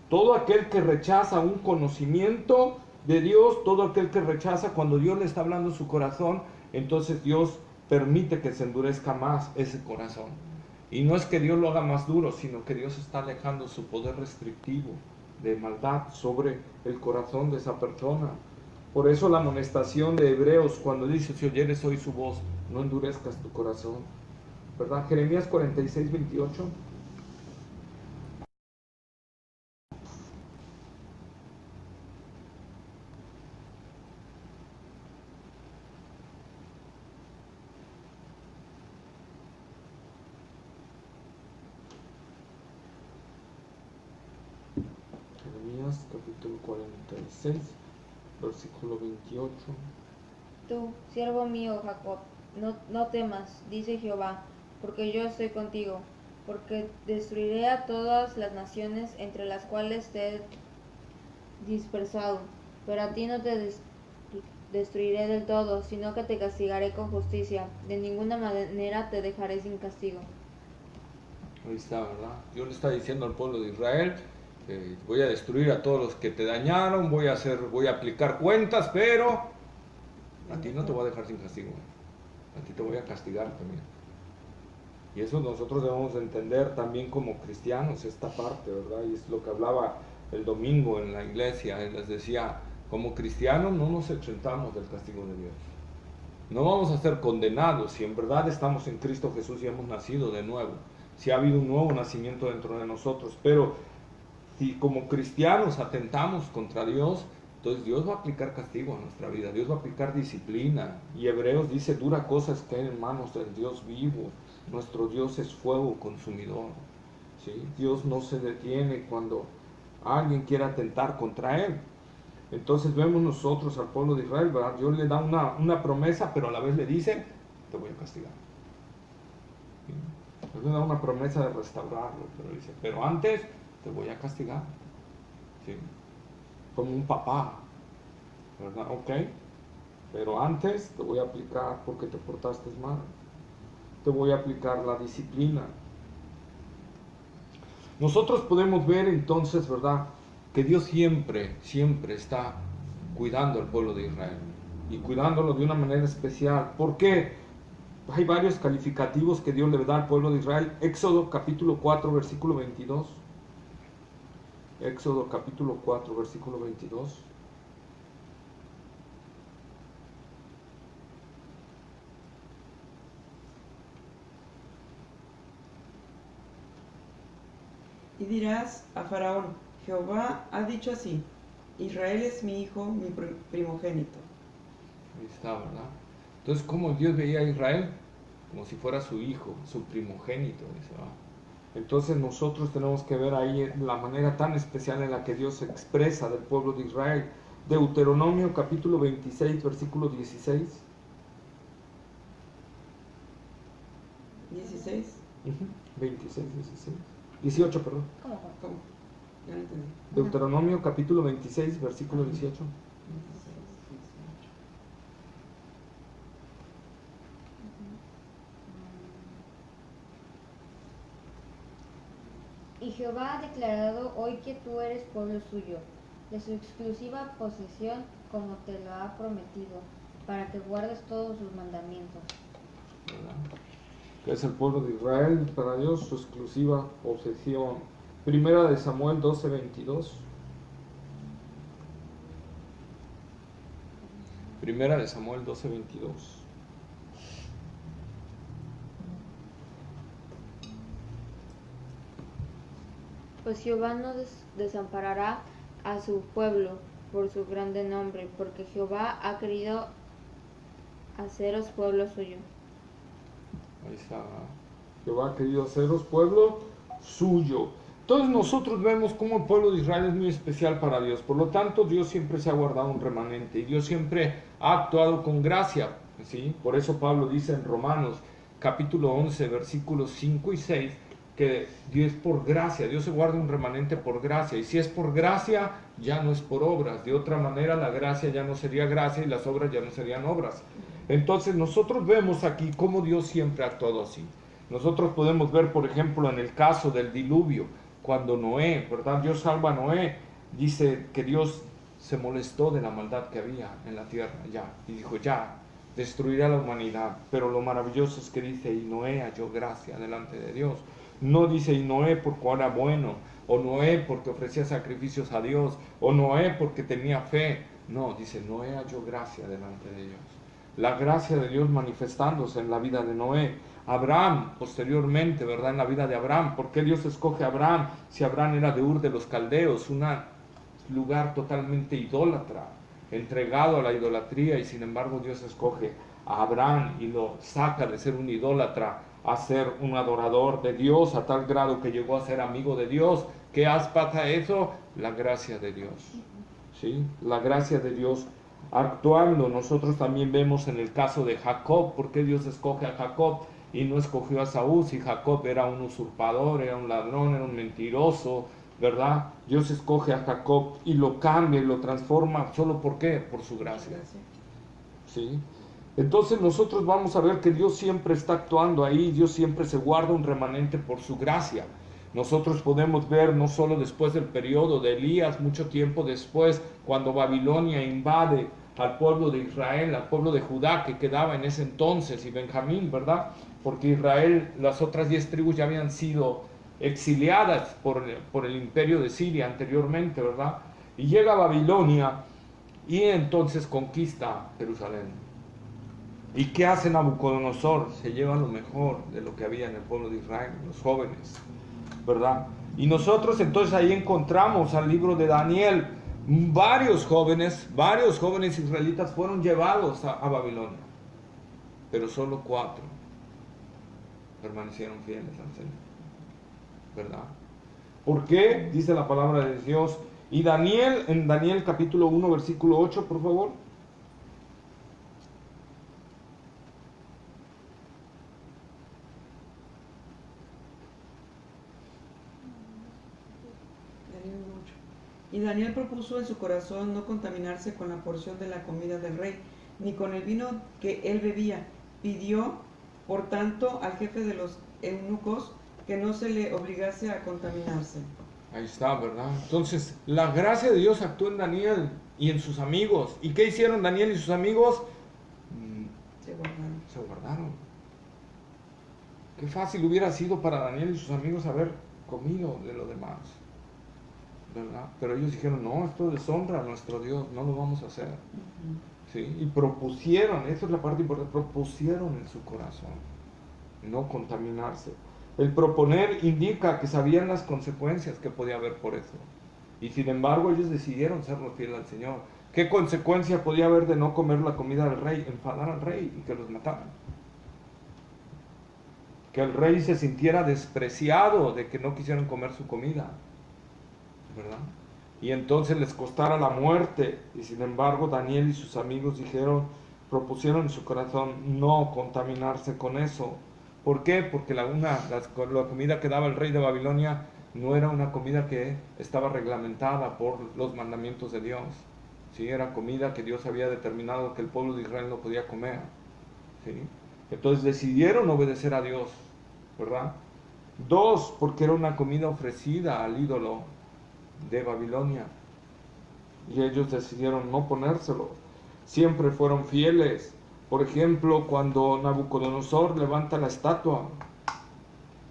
Todo aquel que rechaza un conocimiento de Dios, todo aquel que rechaza cuando Dios le está hablando su corazón, entonces Dios permite que se endurezca más ese corazón. Y no es que Dios lo haga más duro, sino que Dios está alejando su poder restrictivo de maldad sobre el corazón de esa persona. Por eso la amonestación de Hebreos cuando dice, si oyeres hoy su voz, no endurezcas tu corazón, ¿verdad? Jeremías 46, 28. Jeremías capítulo 46, versículo 28. Tú, siervo mío Jacob, no temas, dice Jehová, porque yo estoy contigo, porque destruiré a todas las naciones entre las cuales te he dispersado, pero a ti no te destruiré del todo, sino que te castigaré con justicia, de ninguna manera te dejaré sin castigo. Ahí está, ¿verdad? Dios le está diciendo al pueblo de Israel, voy a destruir a todos los que te dañaron, voy a aplicar cuentas, pero a ti no te voy a dejar sin castigo, a ti te voy a castigar también. Y eso nosotros debemos de entender también como cristianos, esta parte, ¿verdad? Y es lo que hablaba el domingo en la iglesia, él les decía, como cristianos no nos exentamos del castigo de Dios. No vamos a ser condenados si en verdad estamos en Cristo Jesús y hemos nacido de nuevo, si ha habido un nuevo nacimiento dentro de nosotros, pero si como cristianos atentamos contra Dios, entonces Dios va a aplicar castigo a nuestra vida, Dios va a aplicar disciplina. Y Hebreos dice, dura cosa es caer en manos del Dios vivo, nuestro Dios es fuego consumidor, ¿sí? Dios no se detiene cuando alguien quiere atentar contra Él. Entonces vemos nosotros al pueblo de Israel, ¿verdad? Dios le da una promesa, pero a la vez le dice, te voy a castigar. ¿Sí? Dios le da una promesa de restaurarlo, pero dice, pero antes te voy a castigar. ¿Sí? Como un papá, ¿verdad? Ok, pero antes te voy a aplicar porque te portaste mal. Te voy a aplicar la disciplina. Nosotros podemos ver entonces, ¿verdad?, que Dios siempre está cuidando al pueblo de Israel y cuidándolo de una manera especial. ¿Por qué? Hay varios calificativos que Dios le da al pueblo de Israel. Éxodo capítulo 4, versículo 22. Éxodo capítulo 4, versículo 22. Y dirás a Faraón, Jehová ha dicho así, Israel es mi hijo, mi primogénito. Ahí está, ¿verdad? Entonces, ¿cómo Dios veía a Israel? Como si fuera su hijo, su primogénito, dice, ¿verdad? Entonces nosotros tenemos que ver ahí la manera tan especial en la que Dios se expresa del pueblo de Israel. Deuteronomio capítulo 26, versículo 16. 16. 26, 16. 18, perdón. ¿Cómo? Ya no entendí. Deuteronomio capítulo 26, versículo 18. 16, 18. Y Jehová ha declarado hoy que tú eres pueblo suyo, de su exclusiva posesión, como te lo ha prometido, para que guardes todos sus mandamientos. ¿Verdad? Que es el pueblo de Israel para Dios, su exclusiva posesión. Primera de Samuel 12, 22. Primera de Samuel 12, 22. Pues Jehová no desamparará a su pueblo por su grande nombre, porque Jehová ha querido haceros pueblo suyo. Ahí está. Jehová ha querido haceros pueblo suyo. Entonces nosotros vemos cómo el pueblo de Israel es muy especial para Dios. Por lo tanto, Dios siempre se ha guardado un remanente y Dios siempre ha actuado con gracia, ¿sí? Por eso Pablo dice en Romanos capítulo 11, versículos 5 y 6, que Dios por gracia, Dios se guarda un remanente por gracia. Y si es por gracia, ya no es por obras. De otra manera, la gracia ya no sería gracia y las obras ya no serían obras. Entonces nosotros vemos aquí cómo Dios siempre ha actuado así. Nosotros podemos ver, por ejemplo, en el caso del diluvio, cuando Noé, ¿verdad? Dios salva a Noé, dice que Dios se molestó de la maldad que había en la tierra, ya, y dijo, ya, destruirá la humanidad. Pero lo maravilloso es que dice, y Noé halló gracia delante de Dios. No dice, y Noé por cual era bueno, o Noé porque ofrecía sacrificios a Dios, o Noé porque tenía fe. No, dice, Noé halló gracia delante de Dios. La gracia de Dios manifestándose en la vida de Noé. Abraham, posteriormente, ¿verdad? En la vida de Abraham. ¿Por qué Dios escoge a Abraham si Abraham era de Ur de los Caldeos? Un lugar totalmente idólatra, entregado a la idolatría, y sin embargo Dios escoge a Abraham y lo saca de ser un idólatra a ser un adorador de Dios, a tal grado que llegó a ser amigo de Dios. ¿Qué pasa eso? La gracia de Dios, ¿sí? La gracia de Dios actuando. Nosotros también vemos en el caso de Jacob, ¿por qué Dios escoge a Jacob y no escogió a Saúl? Si Jacob era un usurpador, era un ladrón, era un mentiroso, ¿verdad? Dios escoge a Jacob y lo cambia y lo transforma. ¿Solo por qué? Por su gracia, ¿sí? Entonces nosotros vamos a ver que Dios siempre está actuando ahí, Dios siempre se guarda un remanente por su gracia. Nosotros podemos ver no solo después del periodo de Elías, mucho tiempo después, cuando Babilonia invade al pueblo de Israel, al pueblo de Judá que quedaba en ese entonces, y Benjamín, ¿verdad? Porque Israel, las otras 10 tribus ya habían sido exiliadas por el imperio de Siria anteriormente, ¿verdad? Y llega Babilonia y entonces conquista Jerusalén. ¿Y qué hace Nabucodonosor? Se lleva lo mejor de lo que había en el pueblo de Israel, los jóvenes, ¿verdad? Y nosotros entonces ahí encontramos al libro de Daniel. Varios jóvenes israelitas fueron llevados a Babilonia, pero solo 4 permanecieron fieles al Señor, ¿verdad? ¿Por qué? Dice la palabra de Dios. Y Daniel, en Daniel capítulo 1, versículo 8, por favor. Y Daniel propuso en su corazón no contaminarse con la porción de la comida del rey, ni con el vino que él bebía. Pidió, por tanto, al jefe de los eunucos que no se le obligase a contaminarse. Ahí está, ¿verdad? Entonces, la gracia de Dios actuó en Daniel y en sus amigos. ¿Y qué hicieron Daniel y sus amigos? Se guardaron. Qué fácil hubiera sido para Daniel y sus amigos haber comido de lo demás, ¿verdad? Pero ellos dijeron, no, esto deshonra a nuestro Dios, no lo vamos a hacer. ¿Sí? Y propusieron, esa es la parte importante, propusieron en su corazón no contaminarse. El proponer indica que sabían las consecuencias que podía haber por eso. Y sin embargo ellos decidieron serlo fiel al Señor. ¿Qué consecuencia podía haber de no comer la comida del rey? Enfadar al rey y que los mataran. Que el rey se sintiera despreciado de que no quisieran comer su comida, ¿verdad? Y entonces les costara la muerte. Y sin embargo Daniel y sus amigos propusieron en su corazón no contaminarse con eso. ¿Por qué? Porque la comida que daba el rey de Babilonia no era una comida que estaba reglamentada por los mandamientos de Dios, ¿sí? Era comida que Dios había determinado que el pueblo de Israel no podía comer, ¿sí? Entonces decidieron obedecer a Dios, ¿verdad? 2, porque era una comida ofrecida al ídolo de Babilonia, y ellos decidieron no ponérselo. Siempre fueron fieles. Por ejemplo, cuando Nabucodonosor levanta la estatua,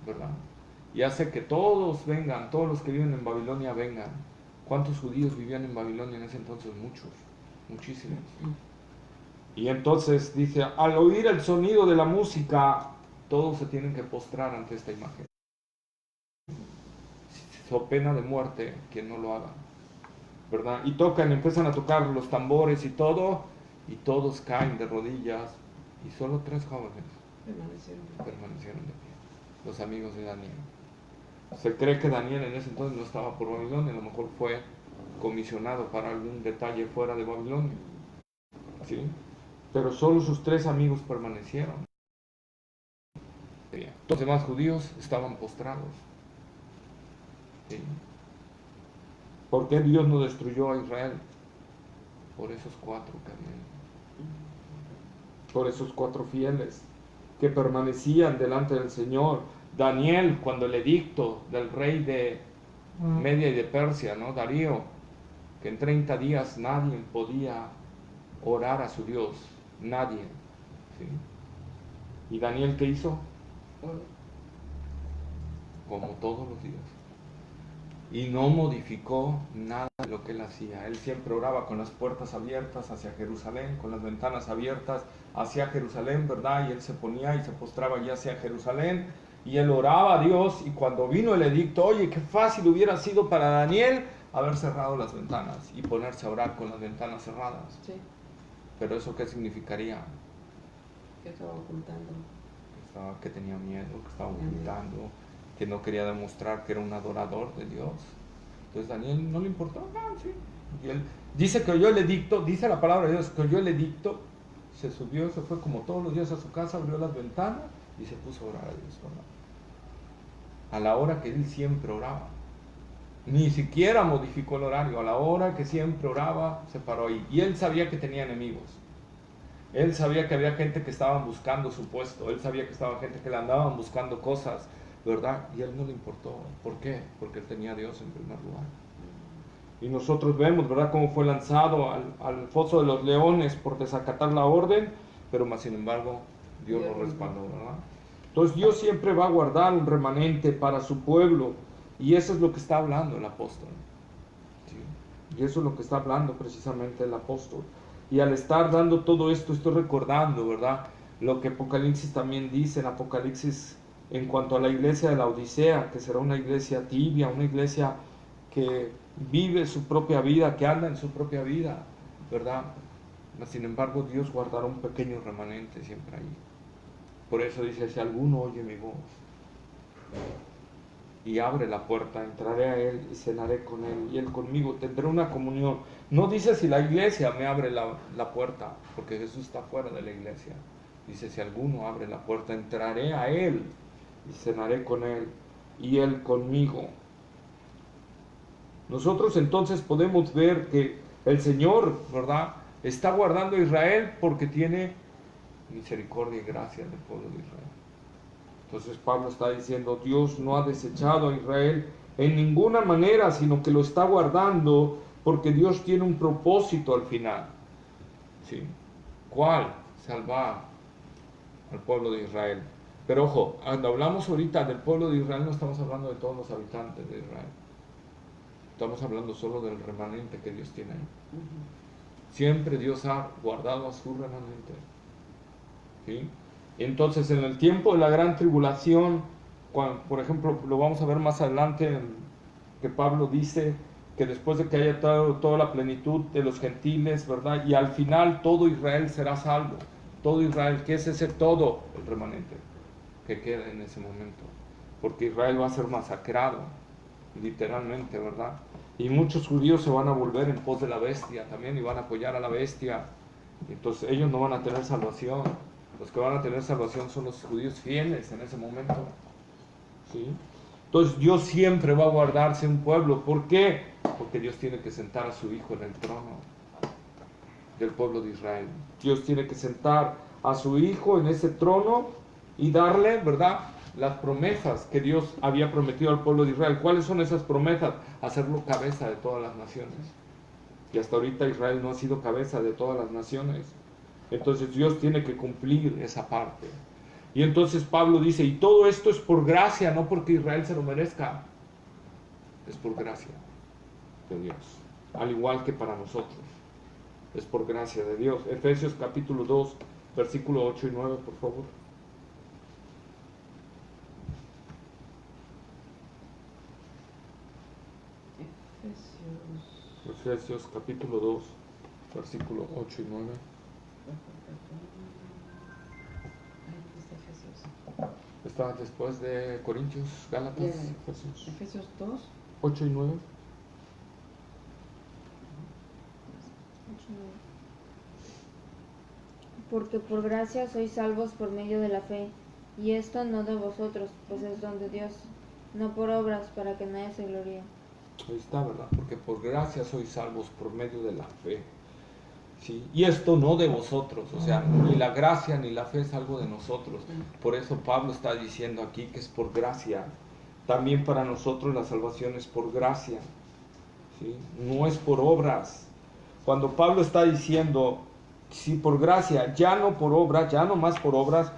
¿verdad? Y hace que todos vengan, todos los que viven en Babilonia vengan. ¿Cuántos judíos vivían en Babilonia en ese entonces? Muchos, muchísimos. Y entonces dice, al oír el sonido de la música, todos se tienen que postrar ante esta imagen. So pena de muerte quien no lo haga, ¿verdad? Y empiezan a tocar los tambores y todo, y todos caen de rodillas, y solo 3 jóvenes permanecieron de pie, los amigos de Daniel. Se cree que Daniel en ese entonces no estaba por Babilonia, a lo mejor fue comisionado para algún detalle fuera de Babilonia, ¿sí? Pero solo sus 3 amigos permanecieron. Los demás judíos estaban postrados, ¿sí? ¿Por qué Dios no destruyó a Israel? Por esos 4 que habían. Por esos 4 fieles que permanecían delante del Señor. Daniel, cuando el edicto del rey de Media y de Persia, ¿no? Darío, que en 30 días nadie podía orar a su Dios, nadie, ¿sí? ¿Y Daniel qué hizo? Como todos los días, y no modificó nada de lo que él hacía. Él siempre oraba con las puertas abiertas hacia Jerusalén, con las ventanas abiertas hacia Jerusalén, ¿verdad? Y él se ponía y se postraba ya hacia Jerusalén, y él oraba a Dios. Y cuando vino el edicto, oye, qué fácil hubiera sido para Daniel haber cerrado las ventanas y ponerse a orar con las ventanas cerradas. Sí, Pero ¿eso qué significaría? que estaba ocultando. Que tenía miedo, que estaba ocultando, que no quería demostrar que era un adorador de Dios. Entonces Daniel no le importó, sí. Y él dice que oyó el edicto, dice la palabra de Dios, que oyó el edicto, se subió, se fue como todos los días a su casa, abrió las ventanas y se puso a orar a Dios, ¿verdad? A la hora que él siempre oraba. Ni siquiera modificó el horario, a la hora que siempre oraba, se paró ahí. Y él sabía que tenía enemigos. Él sabía que había gente que estaban buscando su puesto. Él sabía que estaba gente que le andaban buscando cosas, ¿verdad? Y a él no le importó. ¿Por qué? Porque él tenía a Dios en primer lugar. Y nosotros vemos, ¿verdad?, cómo fue lanzado al foso de los leones por desacatar la orden, pero más sin embargo Dios lo respaldó, ¿verdad? Entonces Dios siempre va a guardar un remanente para su pueblo, y eso es lo que está hablando el apóstol. ¿Sí? Y eso es lo que está hablando precisamente el apóstol. Y al estar dando todo esto, estoy recordando, ¿verdad?, lo que Apocalipsis también dice en Apocalipsis en cuanto a la iglesia de la Odisea, que será una iglesia tibia, una iglesia que vive su propia vida, que anda en su propia vida, ¿verdad? Sin embargo, Dios guardará un pequeño remanente siempre ahí. Por eso dice, si alguno oye mi voz y abre la puerta, entraré a él y cenaré con él, y él conmigo, tendré una comunión. No dice si la iglesia me abre la puerta, porque Jesús está fuera de la iglesia. Dice, si alguno abre la puerta, entraré a él y cenaré con él, y él conmigo. Nosotros entonces podemos ver que el Señor, ¿verdad?, está guardando a Israel porque tiene misericordia y gracia del pueblo de Israel. Entonces Pablo está diciendo, Dios no ha desechado a Israel en ninguna manera, sino que lo está guardando porque Dios tiene un propósito al final. ¿Sí? ¿Cuál? Salvar al pueblo de Israel. Pero ojo, cuando hablamos ahorita del pueblo de Israel, no estamos hablando de todos los habitantes de Israel. Estamos hablando solo del remanente que Dios tiene ahí. Siempre Dios ha guardado a su remanente. ¿Sí? Entonces, en el tiempo de la gran tribulación, cuando, por ejemplo, lo vamos a ver más adelante, que Pablo dice que después de que haya toda la plenitud de los gentiles, ¿verdad?, y al final todo Israel será salvo. Todo Israel, ¿qué es ese todo? El remanente que queda en ese momento. Porque Israel va a ser masacrado, literalmente, ¿verdad? Y muchos judíos se van a volver en pos de la bestia también y van a apoyar a la bestia. Entonces ellos no van a tener salvación. Los que van a tener salvación son los judíos fieles en ese momento. ¿Sí? Entonces Dios siempre va a guardarse un pueblo. ¿Por qué? Porque Dios tiene que sentar a su Hijo en el trono del pueblo de Israel. Dios tiene que sentar a su Hijo en ese trono y darle, ¿verdad?, las promesas que Dios había prometido al pueblo de Israel. ¿Cuáles son esas promesas? Hacerlo cabeza de todas las naciones. Y hasta ahorita Israel no ha sido cabeza de todas las naciones. Entonces Dios tiene que cumplir esa parte. Y entonces Pablo dice, y todo esto es por gracia, no porque Israel se lo merezca. Es por gracia de Dios. Al igual que para nosotros. Es por gracia de Dios. Efesios capítulo 2, versículo 8 y 9, por favor. Efesios capítulo 2, versículo 8 y 9. Está después de Corintios, Gálatas, Efesios 2, 8 y 9. Porque por gracia sois salvos por medio de la fe, y esto no de vosotros, pues es don de Dios, no por obras, para que nadie se gloríe. Ahí está, ¿verdad? Porque por gracia sois salvos por medio de la fe. ¿Sí? Y esto no de vosotros, o sea, ni la gracia ni la fe es algo de nosotros. Por eso Pablo está diciendo aquí que es por gracia. También para nosotros la salvación es por gracia. ¿Sí? No es por obras. Cuando Pablo está diciendo, sí, por gracia, ya no por obras, ya no más por obras,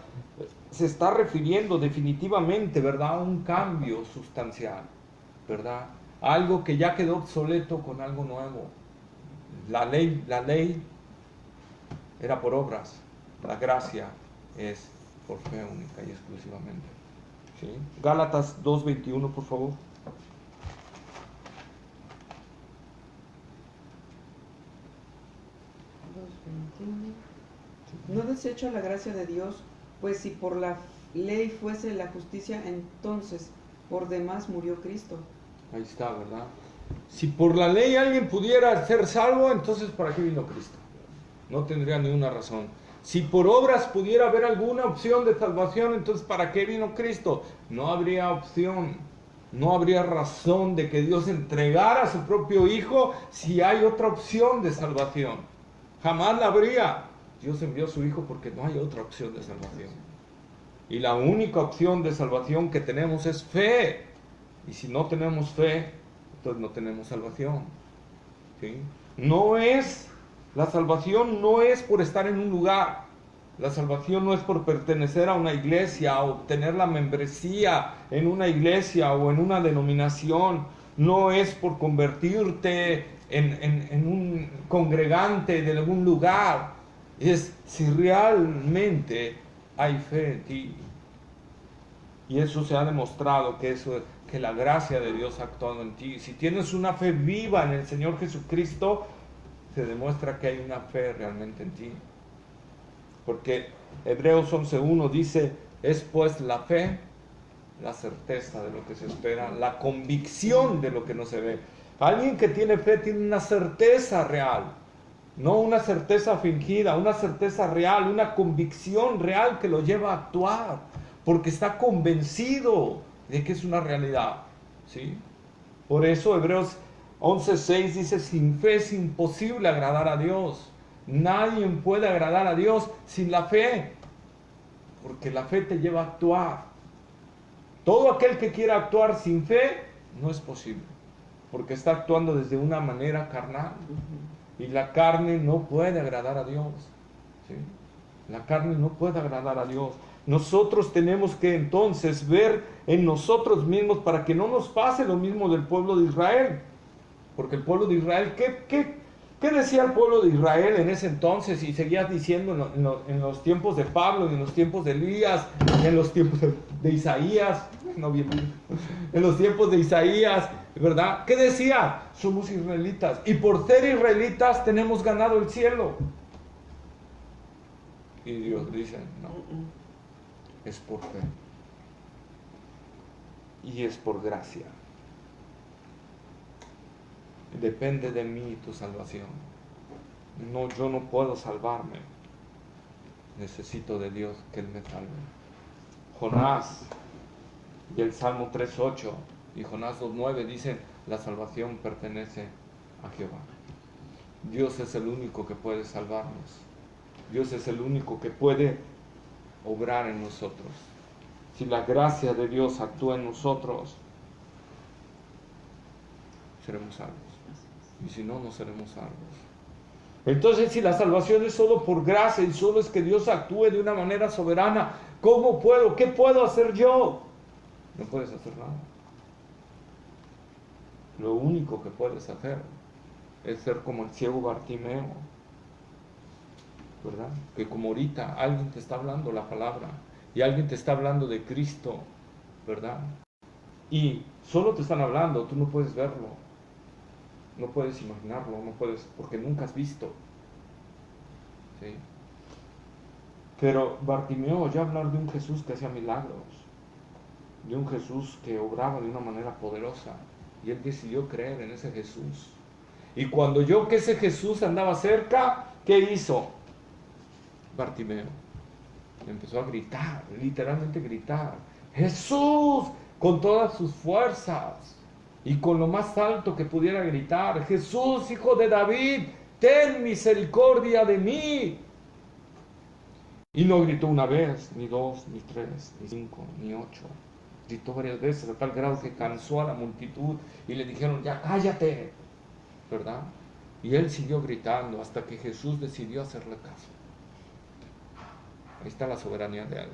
se está refiriendo definitivamente, ¿verdad?, a un cambio sustancial, ¿verdad? algo que ya quedó obsoleto con algo nuevo. La ley era por obras, la gracia es por fe única y exclusivamente. ¿Sí? Gálatas 2:21, por favor. 2:21. No desecho la gracia de Dios, pues si por la ley fuese la justicia, entonces por demás murió Cristo. Ahí está, ¿verdad? Si por la ley alguien pudiera ser salvo, entonces ¿para qué vino Cristo? No tendría ninguna razón. Si por obras pudiera haber alguna opción de salvación, entonces ¿para qué vino Cristo? No habría opción, no habría razón de que Dios entregara a su propio Hijo si hay otra opción de salvación. Jamás la habría. Dios envió a su Hijo porque no hay otra opción de salvación. Y la única opción de salvación que tenemos es fe. Y si no tenemos fe, entonces no tenemos salvación. ¿Sí? La salvación no es por estar en un lugar. La salvación no es por pertenecer a una iglesia o obtener la membresía en una iglesia o en una denominación. No es por convertirte en un congregante de algún lugar. Es si realmente hay fe en ti. Y eso se ha demostrado que la gracia de Dios ha actuado en ti. Si tienes una fe viva en el Señor Jesucristo, se demuestra que hay una fe realmente en ti. Porque Hebreos 11:1 dice, es pues la fe, la certeza de lo que se espera, la convicción de lo que no se ve. Alguien que tiene fe tiene una certeza real, no una certeza fingida, una certeza real, una convicción real que lo lleva a actuar, porque está convencido de que es una realidad. ¿Sí? Por eso Hebreos 11:6 dice, sin fe es imposible agradar a Dios. Nadie puede agradar a Dios sin la fe, porque la fe te lleva a actuar. Todo aquel que quiera actuar sin fe no es posible, porque está actuando desde una manera carnal. Y la carne no puede agradar a Dios. ¿Sí? La carne no puede agradar a Dios. Nosotros tenemos que entonces ver en nosotros mismos para que no nos pase lo mismo del pueblo de Israel. Porque el pueblo de Israel, ¿qué decía el pueblo de Israel en ese entonces? Y seguía diciendo en los tiempos de Pablo, en los tiempos de Elías, en los tiempos de Isaías, en los tiempos de Isaías, ¿verdad? ¿Qué decía? Somos israelitas. Y por ser israelitas tenemos ganado el cielo. Y Dios dice, no, es por fe. Y es por gracia. Depende de mí tu salvación. No, yo no puedo salvarme. Necesito de Dios que Él me salve. Jonás y el Salmo 3:8 y Jonás 2:9 dicen, la salvación pertenece a Jehová. Dios es el único que puede salvarnos. Dios es el único que puede obrar en nosotros. Si la gracia de Dios actúa en nosotros, seremos salvos. Y si no, no seremos salvos. Entonces, si la salvación es solo por gracia y solo es que Dios actúe de una manera soberana, ¿cómo puedo? ¿Qué puedo hacer yo? No puedes hacer nada. Lo único que puedes hacer es ser como el ciego Bartimeo, ¿verdad? Que como ahorita alguien te está hablando la palabra y alguien te está hablando de Cristo, ¿verdad? Y solo te están hablando, tú no puedes verlo. No puedes imaginarlo, no puedes, porque nunca has visto. ¿Sí? Pero Bartimeo oyó hablar de un Jesús que hacía milagros, de un Jesús que obraba de una manera poderosa, y él decidió creer en ese Jesús. Y cuando oyó que ese Jesús andaba cerca, ¿qué hizo Bartimeo? Empezó a gritar, literalmente gritar, ¡Jesús! Con todas sus fuerzas. Y con lo más alto que pudiera gritar, Jesús, hijo de David, ten misericordia de mí. Y no gritó una vez, ni dos, ni tres, ni cinco, ni ocho. Gritó varias veces a tal grado que cansó a la multitud y le dijeron, ya cállate, ¿verdad? Y él siguió gritando hasta que Jesús decidió hacerle caso. Ahí está la soberanía de él.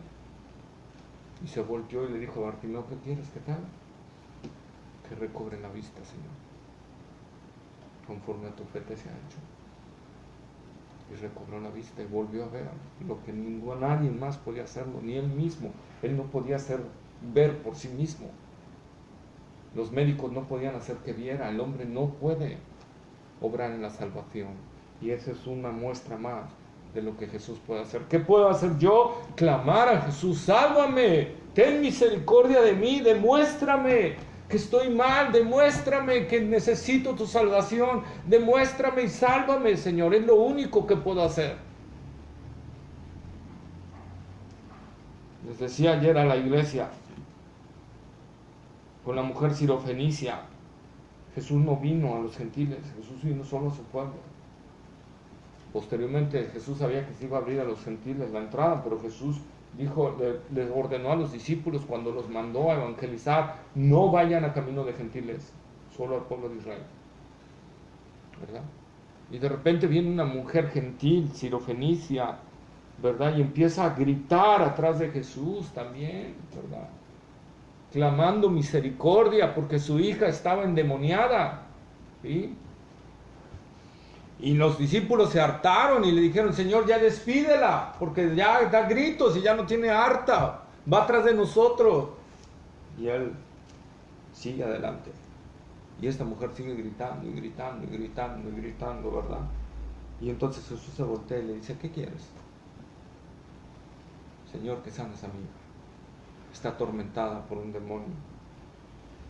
Y se volteó y le dijo a Bartimeo, ¿qué quieres que te haga? que recobren la vista, Señor, conforme a tu fe te sea hecho. Y recobró la vista y volvió a ver lo que nadie más podía hacerlo, ni él mismo. Él no podía hacer ver por sí mismo. Los médicos no podían hacer que viera. El hombre no puede obrar en la salvación. Y esa es una muestra más de lo que Jesús puede hacer. ¿Qué puedo hacer yo? Clamar a Jesús: sálvame, ten misericordia de mí, demuéstrame que estoy mal, demuéstrame que necesito tu salvación, demuéstrame y sálvame, Señor. Es lo único que puedo hacer. Les decía ayer a la iglesia, con la mujer sirofenicia, Jesús no vino a los gentiles, Jesús vino solo a su pueblo. Posteriormente Jesús sabía que se iba a abrir a los gentiles la entrada, pero Jesús dijo, les ordenó a los discípulos cuando los mandó a evangelizar: no vayan a camino de gentiles, solo al pueblo de Israel, ¿verdad? Y de repente viene una mujer gentil, sirofenicia, ¿verdad? Y empieza a gritar atrás de Jesús también, ¿verdad? Clamando misericordia porque su hija estaba endemoniada, ¿sí? Y los discípulos se hartaron y le dijeron: Señor, ya despídela, porque ya da gritos y ya no tiene harta, va atrás de nosotros. Y él sigue adelante. Y esta mujer sigue gritando y gritando y gritando y gritando, ¿verdad? Y entonces Jesús se voltea y le dice: ¿qué quieres? Señor, que sanes a mi hija, está atormentada por un demonio.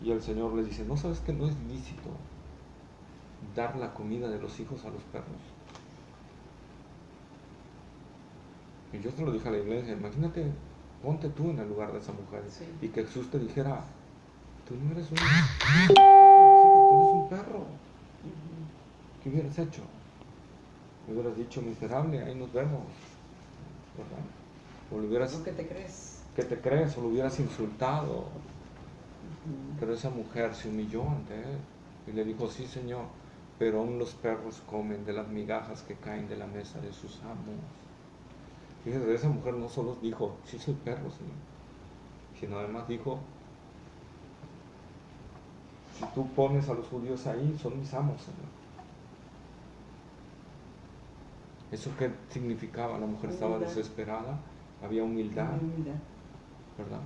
Y el Señor le dice: ¿no sabes que no es lícito dar la comida de los hijos a los perros? Y yo se lo dije a la iglesia: imagínate, ponte tú en el lugar de esa mujer, sí, y que Jesús te dijera: tú no eres un perro. ¿Qué hubieras hecho? Me hubieras dicho: miserable, ahí nos vemos, ¿verdad? O le hubieras... ¿Qué te crees? ¿Qué te crees? O lo hubieras insultado. Pero esa mujer se humilló ante él y le dijo: sí, Señor, pero aún los perros comen de las migajas que caen de la mesa de sus amos. Fíjate, esa mujer no solo dijo: sí, soy perro, Señor, sino además dijo: si tú pones a los judíos ahí, son mis amos, Señor. ¿Eso qué significaba? La mujer estaba desesperada, había humildad, ¿verdad?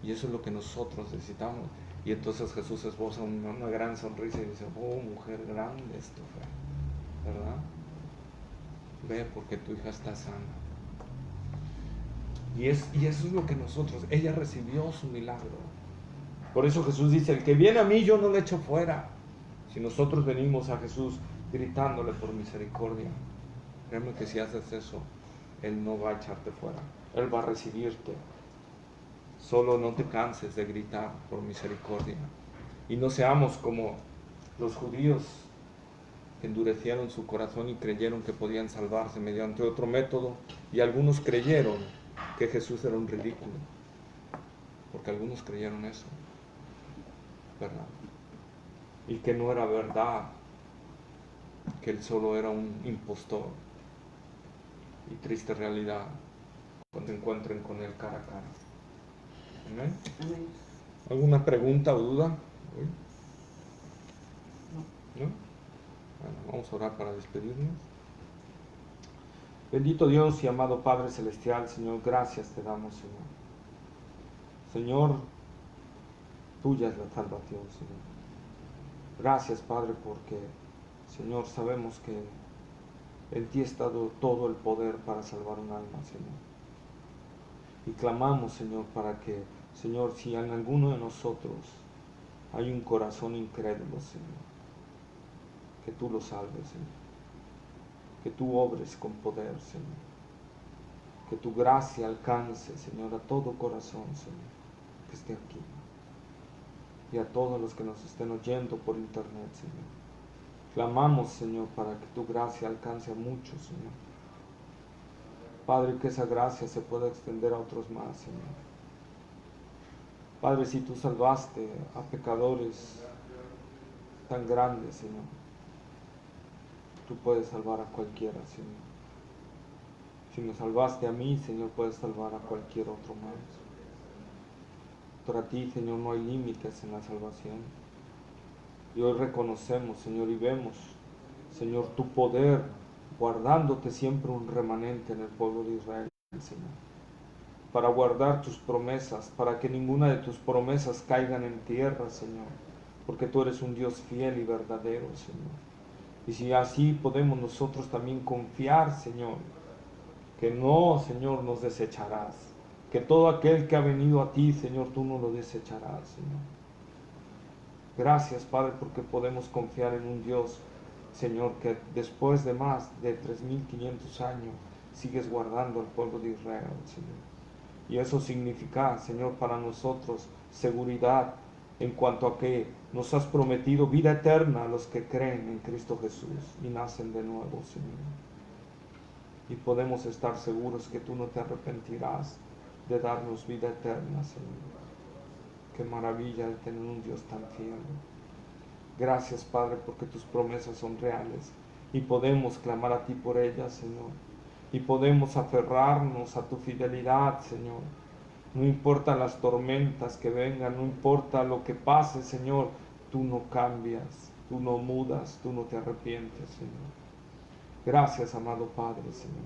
Y eso es lo que nosotros necesitamos. Y entonces Jesús esboza una gran sonrisa y dice: oh, mujer, grande es tu fe, ¿verdad? Ve, porque tu hija está sana. Y eso es lo que nosotros... Ella recibió su milagro. Por eso Jesús dice: el que viene a mí, yo no le echo fuera. Si nosotros venimos a Jesús gritándole por misericordia, créeme que si haces eso, Él no va a echarte fuera, Él va a recibirte. Solo no te canses de gritar por misericordia. Y no seamos como los judíos que endurecieron su corazón y creyeron que podían salvarse mediante otro método. Y algunos creyeron que Jesús era un ridículo, porque algunos creyeron eso, ¿verdad? Y que no era verdad, que Él solo era un impostor. Y triste realidad cuando se encuentren con Él cara a cara. ¿Amén? Amén. ¿Alguna pregunta o duda? ¿No? Bueno, vamos a orar para despedirnos. Bendito Dios y amado Padre Celestial, Señor, gracias te damos, Señor. Señor, tuya es la salvación, Señor. Gracias, Padre, porque, Señor, sabemos que en ti está todo el poder para salvar un alma, Señor. Y clamamos, Señor, para que, Señor, si en alguno de nosotros hay un corazón incrédulo, Señor, que tú lo salves, Señor. Que tú obres con poder, Señor. Que tu gracia alcance, Señor, a todo corazón, Señor, que esté aquí. Y a todos los que nos estén oyendo por internet, Señor. Clamamos, Señor, para que tu gracia alcance a muchos, Señor. Padre, que esa gracia se pueda extender a otros más, Señor. Padre, si tú salvaste a pecadores tan grandes, Señor, tú puedes salvar a cualquiera, Señor. Si me salvaste a mí, Señor, puedes salvar a cualquier otro más. Para ti, Señor, no hay límites en la salvación. Y hoy reconocemos, Señor, y vemos, Señor, tu poder, guardándote siempre un remanente en el pueblo de Israel, Señor, para guardar tus promesas, para que ninguna de tus promesas caigan en tierra, Señor, porque tú eres un Dios fiel y verdadero, Señor. Y si así podemos nosotros también confiar, Señor, que no, Señor, nos desecharás, que todo aquel que ha venido a ti, Señor, tú no lo desecharás, Señor. Gracias, Padre, porque podemos confiar en un Dios, Señor, que después de más de 3.500 años sigues guardando al pueblo de Israel, Señor. Y eso significa, Señor, para nosotros seguridad en cuanto a que nos has prometido vida eterna a los que creen en Cristo Jesús y nacen de nuevo, Señor. Y podemos estar seguros que tú no te arrepentirás de darnos vida eterna, Señor. Qué maravilla el tener un Dios tan fiel. Gracias, Padre, porque tus promesas son reales y podemos clamar a ti por ellas, Señor. Y podemos aferrarnos a tu fidelidad, Señor. No importa las tormentas que vengan, no importa lo que pase, Señor, tú no cambias, tú no mudas, tú no te arrepientes, Señor. Gracias, amado Padre, Señor.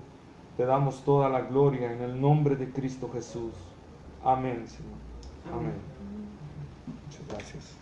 Te damos toda la gloria en el nombre de Cristo Jesús. Amén, Señor. Amén. Muchas gracias.